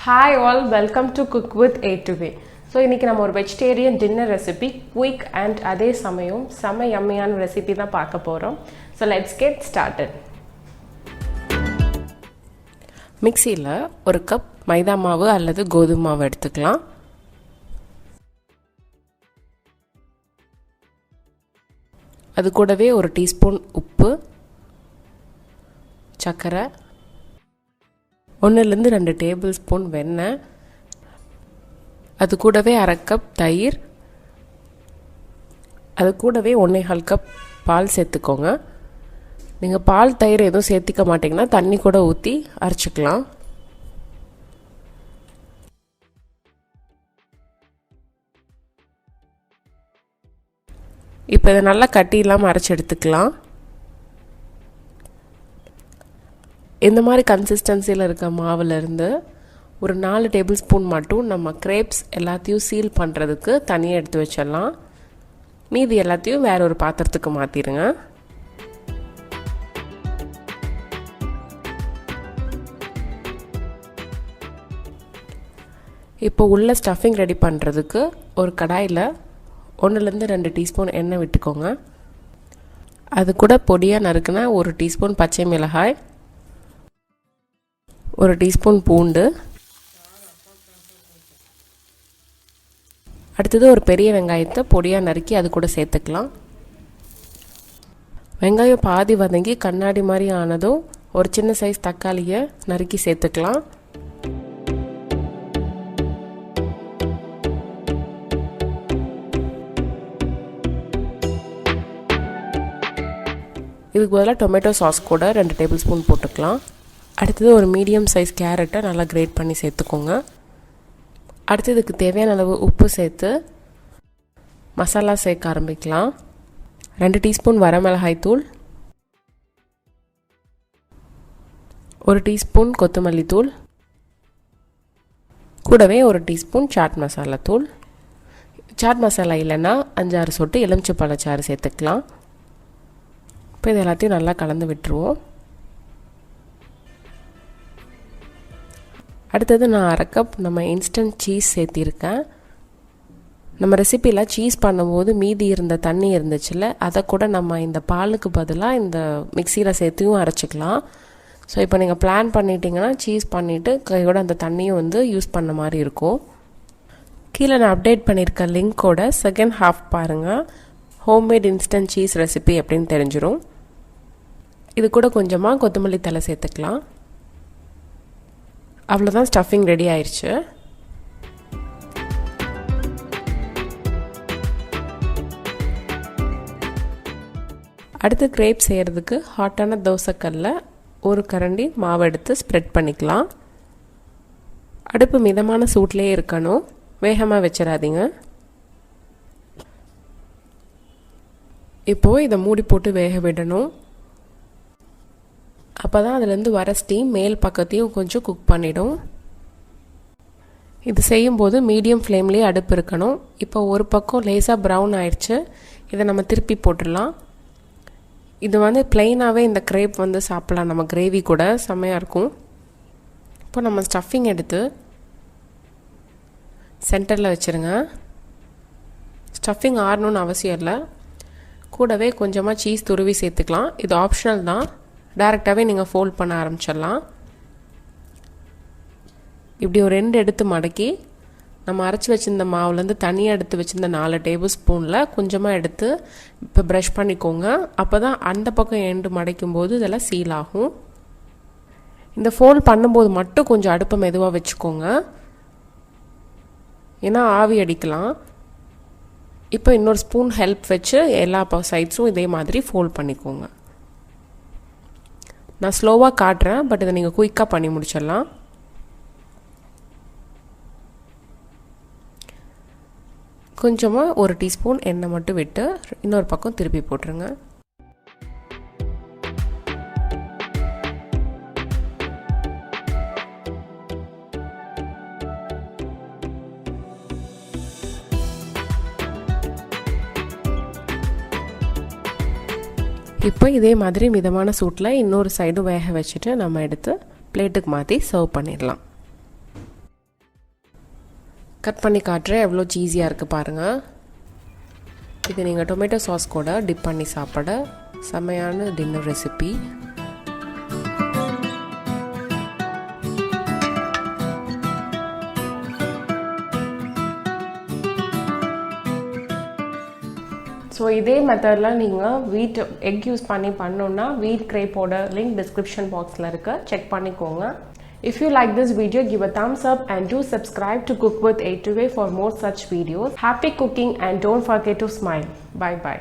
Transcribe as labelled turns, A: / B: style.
A: Hi all, welcome to Cook with A to B. So இன்னைக்கு நம்ம ஒரு vegetarian dinner recipe, quick and அதே சமயம் செம yummy-ஆன ரெசிபி தான் பார்க்க போறோம். So let's get started. மிக்ஸியில் ஒரு கப் மைதா மாவு அல்லது கோதுமை மாவு எடுத்துக்கலாம். அது கூடவே ஒரு டீஸ்பூன் உப்பு, சர்க்கரை, 1-2 டேபிள் ஸ்பூன் வெண்ணெய், அது கூடவே அரை கப் தயிர், அது கூடவே 1/4 கப் பால் சேர்த்துக்கோங்க. நீங்கள் பால் தயிர் எதுவும் சேர்த்திக்க மாட்டிங்கன்னா தண்ணி கூட ஊற்றி அரைச்சிக்கலாம். இப்போ இதை நல்லா கட்டி இல்லாமல் அரைச்சி எடுத்துக்கலாம். இந்த மாதிரி கன்சிஸ்டன்சியில் இருக்க மாவுலேருந்து ஒரு 4 டேபிள் ஸ்பூன் மட்டும் நம்ம கிரேப்ஸ் எல்லாத்தையும் சீல் பண்ணுறதுக்கு தனியாக எடுத்து வச்சிடலாம். மீதி எல்லாத்தையும் வேற ஒரு பாத்திரத்துக்கு மாற்றிடுங்க. இப்போ உள்ள ஸ்டஃபிங் ரெடி பண்ணுறதுக்கு ஒரு கடாயில் 1-2 டீஸ்பூன் எண்ணெய் விட்டுக்கோங்க. அது கூட பொடியாக நறுக்குன 1 டீஸ்பூன் பச்சை மிளகாய், 1 டீஸ்பூன் பூண்டு, அடுத்தது ஒரு பெரிய வெங்காயத்தை பொடியாக நறுக்கி அது கூட சேர்த்துக்கலாம். வெங்காயம் பாதி வதங்கி கண்ணாடி மாதிரி ஆனதும் ஒரு சின்ன சைஸ் தக்காளியை நறுக்கி சேர்த்துக்கலாம். இதுக்கு பதிலாக டொமேட்டோ சாஸ் கூட 2 டேபிள் ஸ்பூன் போட்டுக்கலாம். அடுத்தது ஒரு மீடியம் சைஸ் கேரட்டை நல்லா கிரேட் பண்ணி சேர்த்துக்கோங்க. அடுத்து இதுக்கு தேவையான அளவு உப்பு சேர்த்து மசாலா சேர்க்க ஆரம்பிக்கலாம். 2 டீஸ்பூன் வரமிளகாய் தூள், 1 டீஸ்பூன் கொத்தமல்லி தூள், கூடவே 1 டீஸ்பூன் சாட் மசாலா தூள். சாட் மசாலா இல்லைன்னா 5-6 சொட்டு எலுமிச்சைப்பழச்சாறு சேர்த்துக்கலாம். இப்போ இது எல்லாத்தையும் நல்லா கலந்து விட்டுருவோம். அடுத்தது நான் அரை கப் நம்ம இன்ஸ்டன்ட் சீஸ் சேர்த்திருக்கேன். நம்ம ரெசிப்பியில் சீஸ் பண்ணும்போது மீதி இருந்த தண்ணி இருந்துச்சுல்ல, அதை கூட நம்ம இந்த பாலுக்கு பதிலாக இந்த மிக்சியில் சேர்த்தியும் அரைச்சிக்கலாம். ஸோ இப்போ நீங்கள் பிளான் பண்ணிட்டீங்கன்னா சீஸ் பண்ணிவிட்டு கையோட அந்த தண்ணியும் யூஸ் பண்ண மாதிரி இருக்கும். கீழே நான் அப்டேட் பண்ணியிருக்க லிங்க்கோட செகண்ட் ஹாஃப் பாருங்கள். ஹோம்மேட் இன்ஸ்டன்ட் சீஸ் ரெசிபி அப்படின்னு தெரிஞ்சிடும். இது கூட கொஞ்சமாக கொத்தமல்லி தழை சேர்த்துக்கலாம். அவ்வளோதான், ஸ்டஃபிங் ரெடி ஆயிடுச்சு. அடுத்து கிரேப் செய்கிறதுக்கு ஹாட்டான தோசைக்கல்ல 1 கரண்டி மாவு எடுத்து ஸ்ப்ரெட் பண்ணிக்கலாம். அடுப்பு மிதமான சூட்லேயே இருக்கணும், வேகமாக வச்சிடாதீங்க. இப்போது இதை மூடி போட்டு வேக விடணும். அப்போ தான் அதுலேருந்து வர ஸ்டீம் மேல் பக்கத்தையும் கொஞ்சம் குக் பண்ணிடும். இது செய்யும்போது மீடியம் ஃப்ளேம்லேயே அடுப்பு இருக்கணும். இப்போ ஒரு பக்கம் லேசாக ப்ரௌன் ஆயிடுச்சு. இதை நம்ம திருப்பி போட்டுடலாம். இது பிளெயினாகவே இந்த கிரேப் சாப்பிட்லாம், நம்ம கிரேவி கூட செம்மையாக இருக்கும். இப்போ நம்ம ஸ்டஃபிங் எடுத்து சென்டரில் வச்சுருங்க. ஸ்டஃபிங் ஆறணும்னு அவசியம் இல்லை. கூடவே கொஞ்சமாக சீஸ் துருவி சேர்த்துக்கலாம். இது ஆப்ஷனல் தான், டைரெக்டாகவே நீங்கள் ஃபோல்ட் பண்ண ஆரம்பிச்சிடலாம். இப்படி ஒரு 2 எடுத்து மடக்கி நம்ம அரைச்சி வச்சுருந்த மாவுலேருந்து தனியாக எடுத்து வச்சுருந்த 4 டேபிள் ஸ்பூனில் கொஞ்சமாக எடுத்து இப்போ ப்ரஷ் பண்ணிக்கோங்க. அப்போ தான் அந்த பக்கம் எண்டு மடைக்கும் போது இதெல்லாம் சீல் ஆகும். இந்த ஃபோல்ட் பண்ணும்போது மட்டும் கொஞ்சம் அடுப்பை மெதுவாக வச்சுக்கோங்க, ஏன்னா ஆவி அடிக்கலாம். இப்போ இன்னொரு ஸ்பூன் ஹெல்ப் வச்சு எல்லா சைட்ஸும் இதே மாதிரி ஃபோல்ட் பண்ணிக்கோங்க. நான் ஸ்லோவாக காட்டுறேன், பட் இதை நீங்கள் குயிக்காக பண்ணி முடிச்சிடலாம். கொஞ்சமாக 1 டீஸ்பூன் எண்ணெய் மட்டும் விட்டு இன்னொரு பக்கம் திருப்பி போட்டுருங்க. இப்போ இதே மாதிரி மிதமான சூட்டில் இன்னொரு சைடும் வேக வச்சுட்டு நம்ம எடுத்து பிளேட்டுக்கு மாற்றி சர்வ் பண்ணிடலாம். கட் பண்ணி காட்டுறேன் எவ்வளோ சீஸியாக இருக்குது பாருங்கள். இது நீங்கள் டொமேட்டோ சாஸ் கூட டிப் பண்ணி சாப்பிட செமையான டின்னர் ரெசிபி. ஸோ இதே மெத்தடில் நீங்கள் வீட் எக் யூஸ் பண்ணி பண்ணோன்னா வீட் கிரேப்போட லிங்க் டிஸ்கிரிப்ஷன் பாக்ஸில் இருக்குது, செக் பண்ணிக்கோங்க. If you like this video, give a thumbs up and do subscribe to Cook with A2A for more such videos. Happy cooking and don't forget to smile. Bye bye.